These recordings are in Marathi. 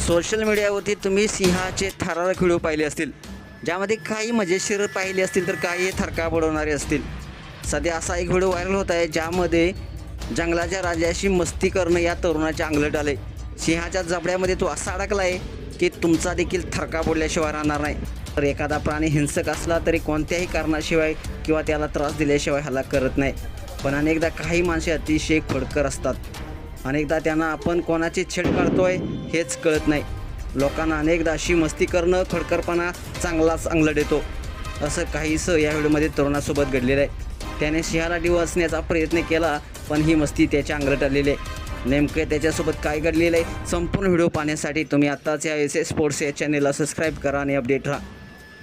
सोशल मीडियावरती तुम्ही सिंहाचे थरारक व्हिडिओ पाहिले असतील, ज्यामध्ये काही मजेशीर पाहिले असतील तर काही थरका बुडवणारे असतील. सध्या असा एक व्हिडिओ व्हायरल होत आहे, ज्यामध्ये जंगलाच्या राजाशी मस्ती करणं या तरुणाच्या अंगलट आले. सिंहाच्या जबड्यामध्ये तो असा अडकला आहे की तुमचा देखील थरका बुडल्याशिवाय राहणार नाही. तर एखादा प्राणी हिंसक असला तरी कोणत्याही कारणाशिवाय किंवा त्याला त्रास दिल्याशिवाय हल्ला करत नाही. पण अनेकदा काही माणसे अतिशय खोडकर असतात. अनेकदा त्यांना आपण कोणाची छेड काढतोय हेच कळत नाही. लोकांना अनेकदा अशी मस्ती करणं, खोडकरपणा चांगलाच अंगलट येतो. असं काहीसं या व्हिडिओमध्ये तरुणासोबत घडलेलं आहे. त्याने सिंहाला डिवचण्याचा प्रयत्न केला, पण ही मस्ती त्याच्या अंगलट आलेली आहे. नेमके त्याच्यासोबत काय घडलेलं आहे, संपूर्ण व्हिडिओ पाहण्यासाठी तुम्ही आत्ताच या SS स्पोर्ट्स या चॅनेलला सबस्क्राईब करा आणि अपडेट राहा.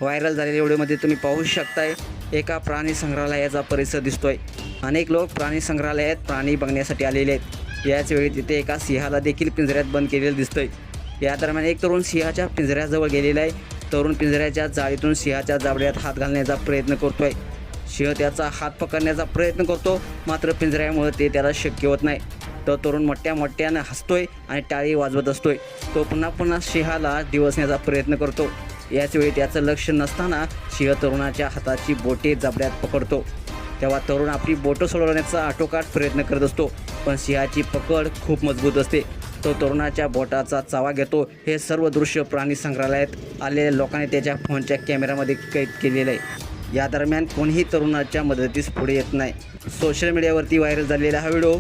व्हायरल झालेल्या व्हिडिओमध्ये तुम्ही पाहू शकताय, एका प्राणी संग्रहालयाचा परिसर दिसतोय. अनेक लोक प्राणी संग्रहालयात प्राणी बघण्यासाठी आलेले आहेत. याचवेळी तिथे एका सिंहाला देखील पिंजऱ्यात बंद केलेलं दिसतंय. या दरम्यान एक तरुण सिंहाच्या पिंजऱ्याजवळ गेलेला आहे. तरुण पिंजऱ्याच्या जाळीतून सिंहाच्या जाबड्यात हात घालण्याचा प्रयत्न करतोय. सिंह त्याचा हात पकडण्याचा प्रयत्न करतो, मात्र पिंजऱ्यामुळे ते त्याला शक्य होत नाही. तो तरुण मोठ्यानं हसतोय आणि टाळी वाजवत असतोय. तो पुन्हा सिंहाला डिवचण्याचा प्रयत्न करतो. याचवेळी त्याचं लक्ष नसताना सिंह तरुणाच्या हाताची बोटे जाबड्यात पकडतो. तेव्हा तरुण आपली बोटं सोडवण्याचा आटोकाट प्रयत्न करत असतो, पण सिंहाची पकड खूप मजबूत असते. तो तरुणाच्या बोटाचा चावा घेतो. हे सर्व दृश्य प्राणी संग्रहालयात आलेल्या लोकांनी त्याच्या फोनच्या कॅमेऱ्यामध्ये कैद केलेलं आहे. या दरम्यान कोणीही तरुणाच्या मदतीस पुढे येत नाही. सोशल मीडियावरती व्हायरल झालेला हा व्हिडिओ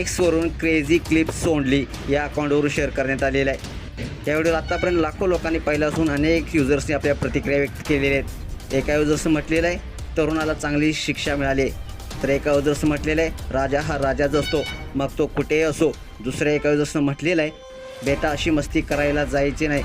Xवरून क्रेझी क्लिप्स ओनली या अकाउंटवरून शेअर करण्यात आलेला आहे. या व्हिडिओला आत्तापर्यंत लाखो लोकांनी पाहिलं असून अनेक युजर्सनी आपल्या प्रतिक्रिया व्यक्त केलेल्या आहेत. एका युजर्सनं म्हटलेलं आहे, तरुणाला चांगली शिक्षा मिळाली. तर एका युजर्सनं म्हटलेलं आहे, राजा हा राजाच असतो, मग तो कुठेही असो. दुसऱ्या एका युजर्सनं म्हटलेलं आहे, बेटा अशी मस्ती करायला जायची नाही,